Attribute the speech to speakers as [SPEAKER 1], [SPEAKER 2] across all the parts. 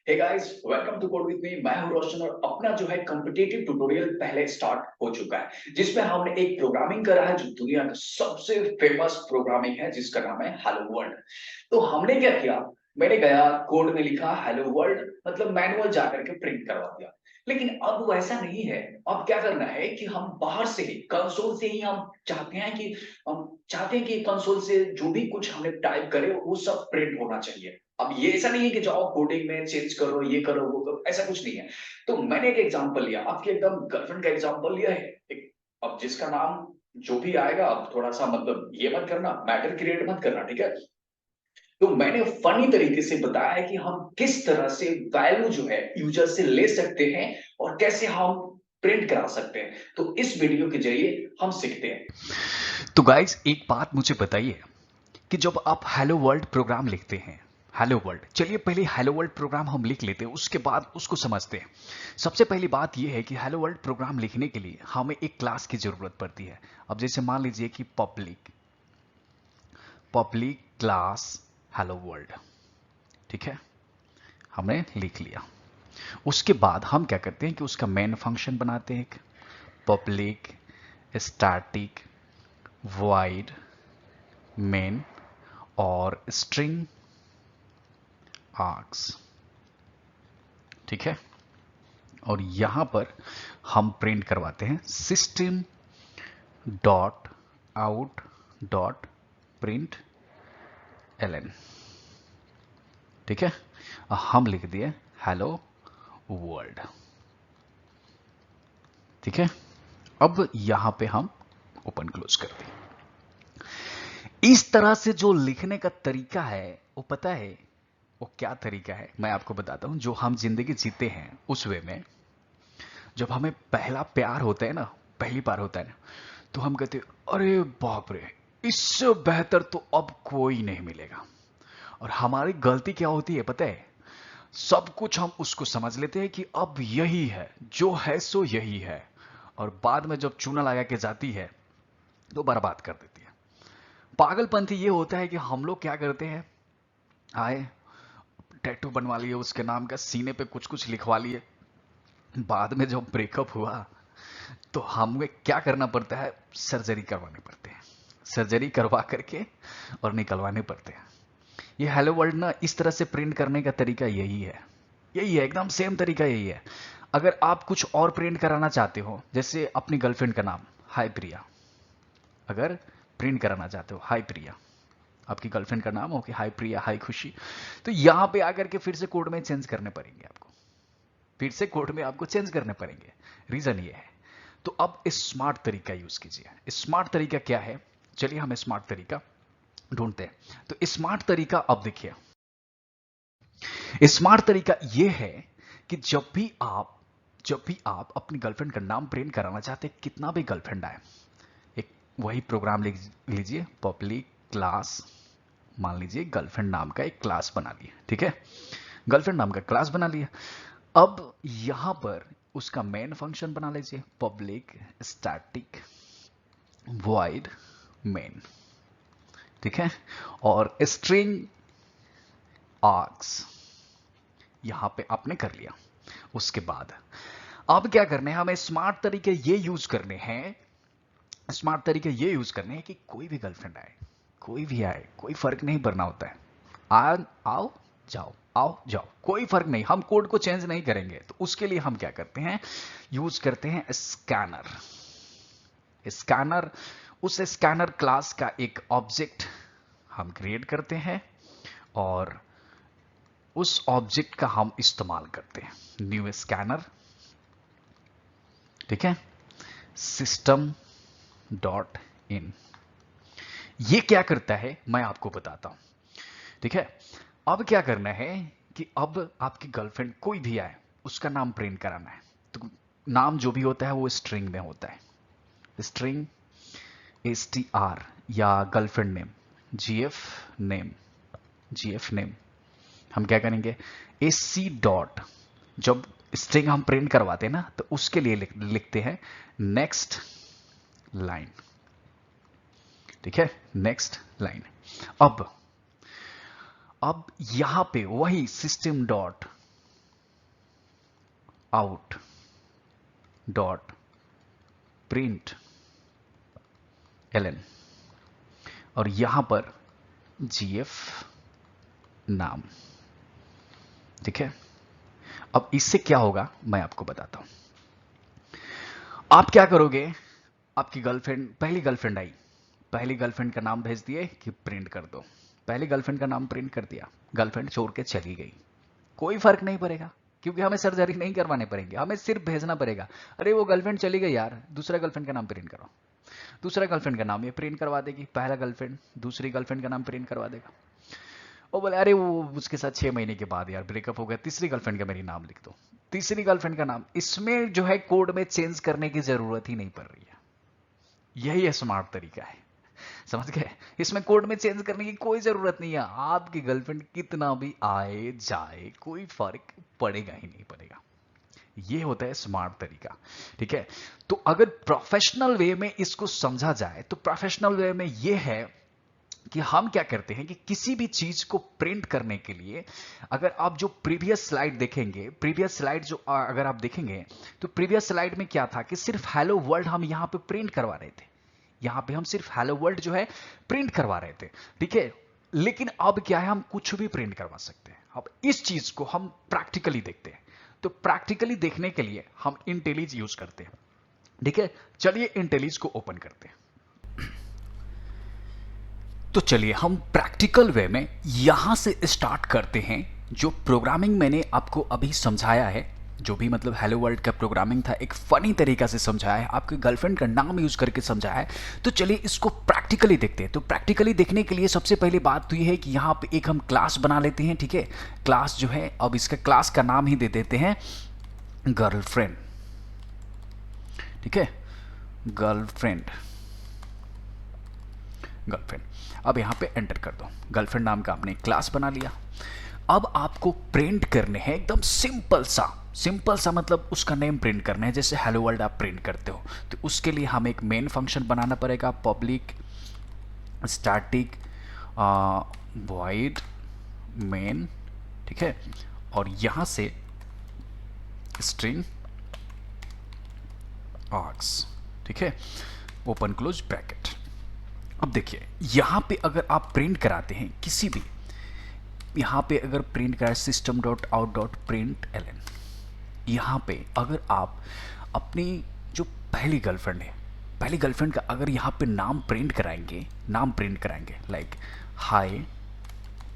[SPEAKER 1] Hey guys, welcome to code with me. मैं हूं रोशन और अपना जो है कॉम्पिटिटिव ट्यूटोरियल पहले स्टार्ट हो चुका है, जिसमें हमने एक प्रोग्रामिंग करा है जो दुनिया का सबसे फेमस प्रोग्रामिंग है, जिसका नाम है हेलो वर्ल्ड। तो हमने क्या किया, मैंने गया कोड में लिखा हेलो वर्ल्ड, मतलब मैनुअल जाकर के प्रिंट करवा दिया। लेकिन अब वैसा नहीं है। अब क्या करना है कि हम बाहर से ही कंसोल से ही हम चाहते हैं कि कंसोल से जो भी कुछ हमने टाइप करे वो सब प्रिंट होना चाहिए। अब ये ऐसा नहीं है कि जाओ कोडिंग में चेंज करो, ये करो वो करो, ऐसा कुछ नहीं है। तो मैंने एक एग्जांपल लिया, आपकी एकदम गर्लफ्रेंड का एग्जांपल लिया है एक। अब जिसका नाम जो भी आएगा, अब थोड़ा सा मतलब ये मत करना, मैटर क्रिएट मत करना, ठीक है। तो मैंने फनी तरीके से बताया है कि हम किस तरह से वैल्यू जो है यूजर से ले सकते हैं और कैसे हम प्रिंट करा सकते हैं। तो इस वीडियो के जरिए हम सीखते हैं।
[SPEAKER 2] तो गाइज एक बात मुझे बताइए कि जब आप हेलो वर्ल्ड प्रोग्राम लिखते हैं, हेलो वर्ल्ड, चलिए पहले हेलो वर्ल्ड प्रोग्राम हम लिख लेते हैं, उसके बाद उसको समझते हैं। सबसे पहली बात यह है कि हेलो वर्ल्ड प्रोग्राम लिखने के लिए हमें एक क्लास की जरूरत पड़ती है। अब जैसे मान लीजिए कि public public class hello world, ठीक है, हमने लिख लिया। उसके बाद हम क्या करते हैं कि उसका मेन फंक्शन बनाते हैं, एक पब्लिक स्टैटिक वॉइड मेन और स्ट्रिंग आर्क्स, ठीक है। और यहां पर हम प्रिंट करवाते हैं system dot out dot println, ठीक है। हम लिख दिए हेलो वर्ल्ड, ठीक है। अब यहां पे हम ओपन क्लोज कर दें। इस तरह से जो लिखने का तरीका है, वो पता है वो क्या तरीका है, मैं आपको बताता हूं। जो हम जिंदगी जीते हैं उस वे में, जब हमें पहला प्यार होता है ना, पहली बार होता है ना, तो हम कहते हैं अरे बाप रे, इससे बेहतर तो अब कोई नहीं मिलेगा। और हमारी गलती क्या होती है पता है, सब कुछ हम उसको समझ लेते हैं कि अब यही है, जो है सो यही है। और बाद में जब चूना लगा के जाती है तो बर्बाद कर देती है। पागलपंथी ये होता है कि हम लोग क्या करते हैं, आए टैटू बनवा लिए उसके नाम का, सीने पे कुछ कुछ लिखवा लिए, बाद में जब ब्रेकअप हुआ तो हमें क्या करना पड़ता है, सर्जरी करवाने पड़ते हैं, सर्जरी करवा करके और निकलवाने पड़ते हैं। ये हेलो वर्ल्ड ना, इस तरह से प्रिंट करने का तरीका यही है, यही है, एकदम सेम तरीका यही है। अगर आप कुछ और प्रिंट कराना चाहते हो, जैसे अपनी गर्लफ्रेंड का नाम हाय प्रिया, अगर प्रिंट कराना चाहते हो हाय प्रिया, आपकी गर्लफ्रेंड का नाम हो कि हाय प्रिया हाय खुशी, तो यहां पे आकर के फिर से कोड में चेंज करने पड़ेंगे आपको, फिर से कोड में आपको चेंज करने पड़ेंगे। रीजन ये है। तो अब स्मार्ट तरीका यूज कीजिए। स्मार्ट तरीका क्या है, चलिए हम स्मार्ट तरीका ढूंढते हैं। तो स्मार्ट तरीका अब देखिए, स्मार्ट तरीका यह है कि जब भी आप अपनी गर्लफ्रेंड का नाम प्रिंट कराना चाहते हैं, कितना भी गर्लफ्रेंड आए, एक वही प्रोग्राम लिख लीजिए, पब्लिक क्लास, मान लीजिए गर्लफ्रेंड नाम का एक क्लास बना लिया, ठीक है। गर्लफ्रेंड नाम का क्लास बना लिया। अब यहां पर उसका मेन फंक्शन बना लीजिए, पब्लिक स्टैटिक वॉइड मेन, ठीक है। और स्ट्रिंग आर्क्स यहां पे आपने कर लिया। उसके बाद अब क्या करने हैं, हमें स्मार्ट तरीके ये यूज करने हैं, स्मार्ट तरीके ये यूज करने हैं कि कोई भी गर्लफ्रेंड आए, कोई भी आए, कोई फर्क नहीं पड़ना होता है। आ, आओ जाओ, आओ जाओ, कोई फर्क नहीं, हम कोड को चेंज नहीं करेंगे। तो उसके लिए हम क्या करते हैं, यूज करते हैं स्कैनर। स्कैनर, उस स्कैनर क्लास का एक ऑब्जेक्ट हम क्रिएट करते हैं और उस ऑब्जेक्ट का हम इस्तेमाल करते हैं, न्यू स्कैनर, ठीक है, सिस्टम डॉट इन। ये क्या करता है मैं आपको बताता हूं, ठीक है। अब क्या करना है कि अब आपकी गर्लफ्रेंड कोई भी आए, उसका नाम प्रिंट कराना है। तो नाम जो भी होता है वो स्ट्रिंग में होता है, स्ट्रिंग str या girlfriend name, gf name, gf name. हम क्या करेंगे, एस डॉट, जब स्ट्रिंग हम प्रिंट करवाते हैं ना, तो उसके लिए लिखते हैं नेक्स्ट लाइन, ठीक है, नेक्स्ट लाइन। अब अब यहां पे वही system dot out dot println और यहां पर gf नाम। ठीक है, अब इससे क्या होगा मैं आपको बताता हूं। आप क्या करोगे, आपकी गर्लफ्रेंड, पहली गर्लफ्रेंड आई, पहली गर्लफ्रेंड का नाम भेज दिए कि प्रिंट कर दो, पहली गर्लफ्रेंड का नाम प्रिंट कर दिया, गर्लफ्रेंड छोड़ के चली गई, कोई फर्क नहीं पड़ेगा क्योंकि हमें सर्जरी नहीं करवाने पड़ेंगे, हमें सिर्फ भेजना पड़ेगा। अरे वो गर्लफ्रेंड चली गई यार, दूसरा गर्लफ्रेंड का नाम प्रिंट करो, दूसरा गर्लफ्रेंड का नाम ये प्रिंट करवा देगी, पहला गर्लफ्रेंड दूसरी गर्लफ्रेंड का नाम प्रिंट करवा देगा। वो बोले अरे वो उसके साथ 6 महीने के बाद यार ब्रेकअप हो गया, तीसरी गर्लफ्रेंड का मेरी नाम लिख दो, तीसरी गर्लफ्रेंड का नाम। इसमें जो है कोड में चेंज करने की जरूरत ही नहीं पड़ रही है, यही स्मार्ट तरीका है, समझ गए। इसमें कोड में चेंज करने की कोई जरूरत नहीं है, आपकी गर्लफ्रेंड कितना भी आए जाए कोई फर्क पड़ेगा ही नहीं पड़ेगा। ये होता है स्मार्ट तरीका। ठीक है, तो अगर प्रोफेशनल वे में इसको समझा जाए तो प्रोफेशनल वे में ये है कि हम क्या करते हैं कि किसी भी चीज को प्रिंट करने के लिए, अगर आप जो प्रीवियस स्लाइड देखेंगे, प्रीवियस स्लाइड जो अगर आप देखेंगे तो प्रीवियस स्लाइड में क्या था कि सिर्फ हेलो वर्ल्ड हम यहां पे प्रिंट करवा रहे थे, यहां पे हम सिर्फ हेलो वर्ल्ड जो है प्रिंट करवा रहे थे। ठीक है, लेकिन अब क्या है, हम कुछ भी प्रिंट करवा सकते हैं। अब इस चीज को हम प्रैक्टिकली देखते हैं, तो प्रैक्टिकली देखने के लिए हम इंटेलिज यूज करते हैं। ठीक है, चलिए इंटेलिज को ओपन करते हैं। तो चलिए हम प्रैक्टिकल वे में यहां से स्टार्ट करते हैं। जो प्रोग्रामिंग मैंने आपको अभी समझाया है, जो भी मतलब हेलो वर्ल्ड का प्रोग्रामिंग था, एक फनी तरीका से समझाया है, आपकी गर्लफ्रेंड का नाम यूज करके समझाया है। तो चलिए इसको प्रैक्टिकली देखते हैं। तो प्रैक्टिकली देखने के लिए सबसे पहली बात तो ये है कि यहाँ पे एक हम क्लास बना लेते हैं। ठीक है, क्लास जो है, अब इसका क्लास का नाम ही दे देते हैं गर्लफ्रेंड। ठीक है, गर्लफ्रेंड, गर्लफ्रेंड। अब यहाँ पे एंटर कर दो, गर्लफ्रेंड नाम का आपने क्लास बना लिया। अब आपको प्रिंट करने हैं एकदम सिंपल सा, सिंपल सा मतलब उसका नेम प्रिंट करना है, जैसे हेलो वर्ल्ड आप प्रिंट करते हो। तो उसके लिए हमें एक मेन फंक्शन बनाना पड़ेगा, पब्लिक स्टैटिक वॉइड मेन। ठीक है, और यहाँ से स्ट्रिंग आर्क्स। ठीक है, ओपन क्लोज ब्रैकेट। अब देखिए यहां पे अगर आप प्रिंट कराते हैं किसी भी, यहां पे अगर प्रिंट कराए system dot out dot println, यहां पे अगर आप अपनी जो पहली गर्लफ्रेंड है, पहली गर्लफ्रेंड का अगर यहां पे नाम प्रिंट कराएंगे, नाम प्रिंट कराएंगे लाइक हाय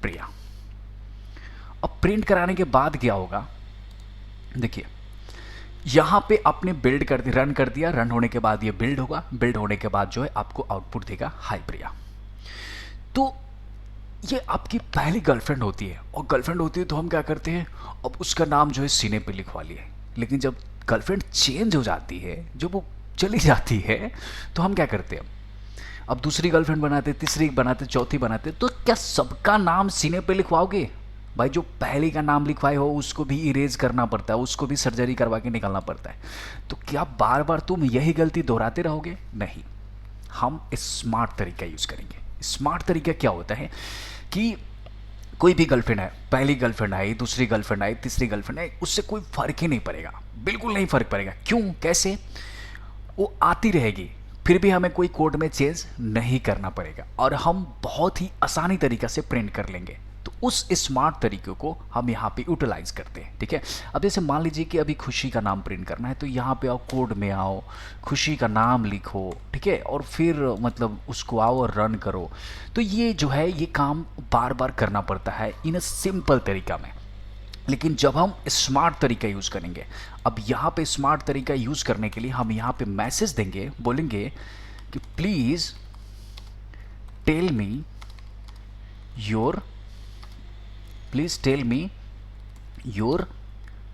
[SPEAKER 2] प्रिया। अब प्रिंट कराने के बाद क्या होगा, देखिए यहां पे आपने बिल्ड कर दिया, रन कर दिया, रन होने के बाद ये बिल्ड होगा, बिल्ड होने के बाद जो है आपको आउटपुट देगा हाय प्रिया। तो ये आपकी पहली गर्लफ्रेंड होती है, और गर्लफ्रेंड होती है तो हम क्या करते हैं, अब उसका नाम जो है सीने पे लिखवा लिए। लेकिन जब गर्लफ्रेंड चेंज हो जाती है, जब वो चली जाती है, तो हम क्या करते हैं, अब दूसरी गर्लफ्रेंड बनाते, तीसरी बनाते, चौथी बनाते। तो क्या सबका नाम सीने पे लिखवाओगे? भाई जो पहले का नाम लिखवाए हो उसको भी इरेज करना पड़ता है, उसको भी सर्जरी करवा के निकालना पड़ता है। तो क्या बार बार तुम यही गलती दोहराते रहोगे? नहीं, हम स्मार्ट तरीका यूज करेंगे। स्मार्ट तरीका क्या होता है कि कोई भी गर्लफ्रेंड है, पहली गर्लफ्रेंड आई, दूसरी गर्लफ्रेंड आई, तीसरी गर्लफ्रेंड आई, उससे कोई फर्क ही नहीं पड़ेगा, बिल्कुल नहीं फर्क पड़ेगा। क्यों? कैसे? वो आती रहेगी, फिर भी हमें कोई कोड में चेंज नहीं करना पड़ेगा, और हम बहुत ही आसानी तरीका से प्रिंट कर लेंगे। तो उस स्मार्ट तरीके को हम यहाँ पे यूटिलाइज करते हैं। ठीक है, अब जैसे मान लीजिए कि अभी खुशी का नाम प्रिंट करना है, तो यहाँ पे आओ, कोड में आओ, खुशी का नाम लिखो। ठीक है, और फिर मतलब उसको आओ और रन करो। तो ये जो है ये काम बार बार करना पड़ता है इन अ सिंपल तरीका में। लेकिन जब हम स्मार्ट तरीका यूज़ करेंगे, अब यहाँ पे स्मार्ट तरीका यूज़ करने के लिए हम यहाँ पे मैसेज देंगे, बोलेंगे कि please tell me your, please tell me your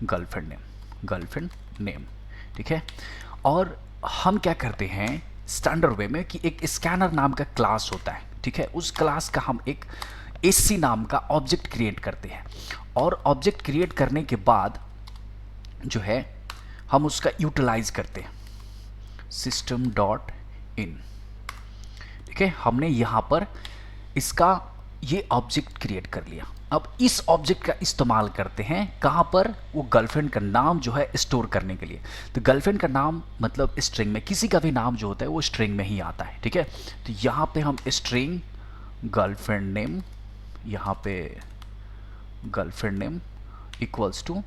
[SPEAKER 2] girlfriend name, girlfriend name. ठीक है, और हम क्या करते हैं स्टैंडर्ड वे में कि एक स्कैनर नाम का क्लास होता है। ठीक है, उस क्लास का हम एक एसी नाम का ऑब्जेक्ट क्रिएट करते हैं, और ऑब्जेक्ट क्रिएट करने के बाद जो है हम उसका यूटिलाइज करते हैं सिस्टम डॉट इन। ठीक है, हमने यहाँ पर इसका ये ऑब्जेक्ट क्रिएट कर लिया। अब इस ऑब्जेक्ट का इस्तेमाल करते हैं कहाँ पर, वो गर्लफ्रेंड का नाम जो है स्टोर करने के लिए। तो गर्लफ्रेंड का नाम मतलब स्ट्रिंग में, किसी का भी नाम जो होता है वो स्ट्रिंग में ही आता है, ठीक है। तो यहाँ पे हम स्ट्रिंग गर्लफ्रेंड नेम, यहाँ पे गर्लफ्रेंड नेम इक्वल्स टू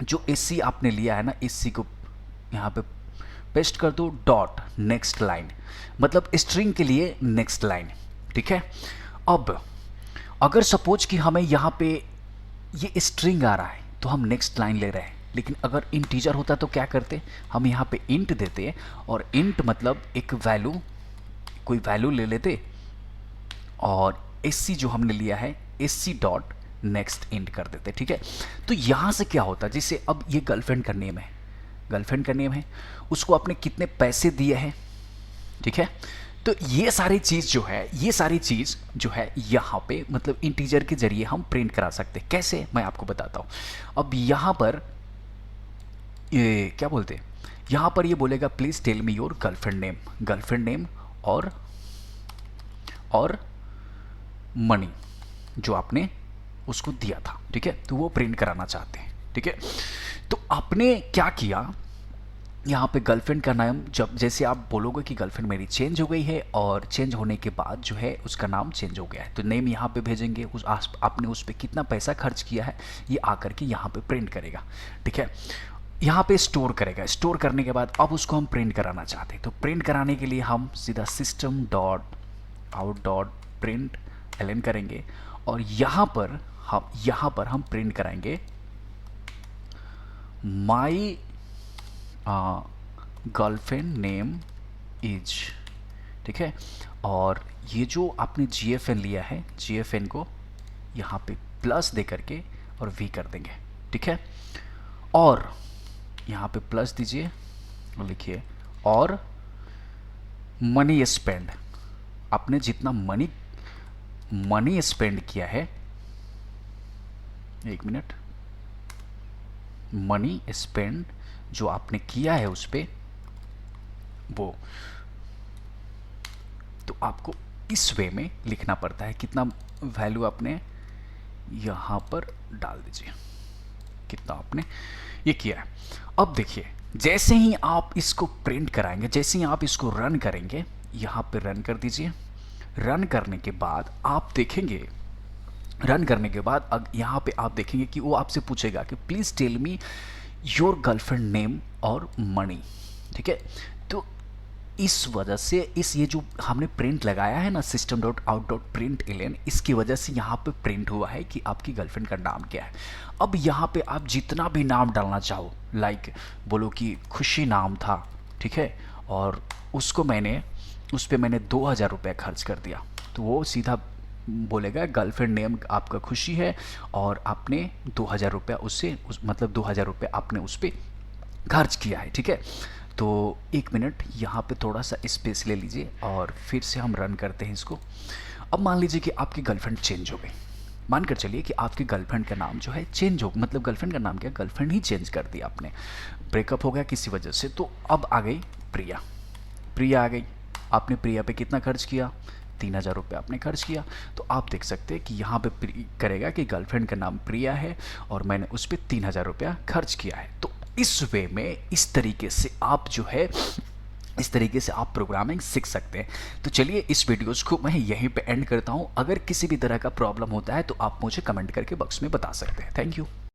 [SPEAKER 2] जो एससी आपने लिया है ना, एससी को यहाँ पे पेस्ट कर दो, डॉट नेक्स्ट लाइन, मतलब स्ट्रिंग के लिए नेक्स्ट लाइन, ठीक है। अब अगर सपोज कि हमें यहाँ पे ये स्ट्रिंग आ रहा है तो हम नेक्स्ट लाइन ले रहे हैं, लेकिन अगर इंटीजर होता तो क्या करते, हम यहाँ पे इंट देते, और इंट मतलब एक वैल्यू, कोई वैल्यू ले लेते, और एससी जो हमने लिया है एससी डॉट नेक्स्ट इंट कर देते, ठीक है। तो यहाँ से क्या होता है, जैसे अब ये गर्लफ्रेंड का नेम है, गर्लफ्रेंड का नेम है, उसको आपने कितने पैसे दिए हैं, ठीक है। तो ये सारी चीज़ जो है, ये सारी चीज़ जो है यहाँ पे मतलब इंटीजर के जरिए हम प्रिंट करा सकते हैं। कैसे, मैं आपको बताता हूँ। अब यहाँ पर ये क्या बोलते हैं, यहाँ पर ये बोलेगा please tell me your girlfriend name और मनी जो आपने उसको दिया था, ठीक है। तो वो प्रिंट कराना चाहते हैं, ठीक है। तो आपने क्या किया, यहाँ पे गर्लफ्रेंड का नाम, जब जैसे आप बोलोगे कि गर्लफ्रेंड मेरी चेंज हो गई है, और चेंज होने के बाद जो है उसका नाम चेंज हो गया है, तो नेम यहाँ पे भेजेंगे, आपने उस पर कितना पैसा खर्च किया है ये आकर के यहाँ पे प्रिंट करेगा, ठीक है। यहाँ पे स्टोर करेगा, स्टोर करने के बाद अब उसको हम प्रिंट कराना चाहते हैं, तो प्रिंट कराने के लिए हम सीधा system dot out dot println करेंगे, और यहाँ पर हम प्रिंट कराएंगे माई गर्लफ्रेंड नेम इज, ठीक है। और ये जो आपने GFN लिया है, GFN को यहाँ पे प्लस दे करके और V कर देंगे, ठीक है। और यहाँ पे प्लस दीजिए और लिखिए, और मनी स्पेंड, आपने जितना मनी स्पेंड किया है, एक मिनट, मनी स्पेंड जो आपने किया है उस पर वो, तो आपको इस वे में लिखना पड़ता है, कितना वैल्यू आपने यहाँ पर डाल दीजिए, कितना आपने ये किया है। अब देखिए, जैसे ही आप इसको प्रिंट कराएंगे, जैसे ही आप इसको रन करेंगे, यहाँ पे रन कर दीजिए। रन करने के बाद आप देखेंगे, रन करने के बाद यहाँ पे आप देखेंगे कि वो आपसे पूछेगा कि please tell me your girlfriend name और मनी, ठीक है। तो इस वजह से ये जो हमने प्रिंट लगाया है ना, system dot out dot println, इसकी वजह से यहाँ पे प्रिंट हुआ है कि आपकी गर्लफ्रेंड का नाम क्या है। अब यहाँ पे आप जितना भी नाम डालना चाहो, लाइक बोलो कि खुशी नाम था, ठीक है, और उसको उस पर मैंने 2000 रुपये खर्च कर दिया, तो वो सीधा बोलेगा गर्लफ्रेंड नेम आपका खुशी है, और आपने 2000 रुपया मतलब 2000 रुपये आपने उस पर खर्च किया है, ठीक है। तो एक मिनट, यहाँ पे थोड़ा सा स्पेस ले लीजिए और फिर से हम रन करते हैं इसको। अब मान लीजिए कि आपकी गर्लफ्रेंड चेंज हो गई, मानकर चलिए कि आपकी गर्लफ्रेंड का नाम जो है चेंज हो, मतलब गर्लफ्रेंड का नाम क्या, गर्लफ्रेंड ही चेंज कर दिया आपने, ब्रेकअप हो गया किसी वजह से। तो अब आ गई प्रिया आ गई, आपने प्रिया पे कितना खर्च किया, 3000 रुपये आपने खर्च किया। तो आप देख सकते हैं कि यहाँ पे करेगा कि गर्लफ्रेंड का नाम प्रिया है और मैंने उस पर 3000 रुपया खर्च किया है। तो इस वे में, इस तरीके से आप जो है, इस तरीके से आप प्रोग्रामिंग सीख सकते हैं। तो चलिए इस वीडियोज़ को मैं यहीं पे एंड करता हूँ। अगर किसी भी तरह का प्रॉब्लम होता है तो आप मुझे कमेंट करके बॉक्स में बता सकते हैं। Thank you.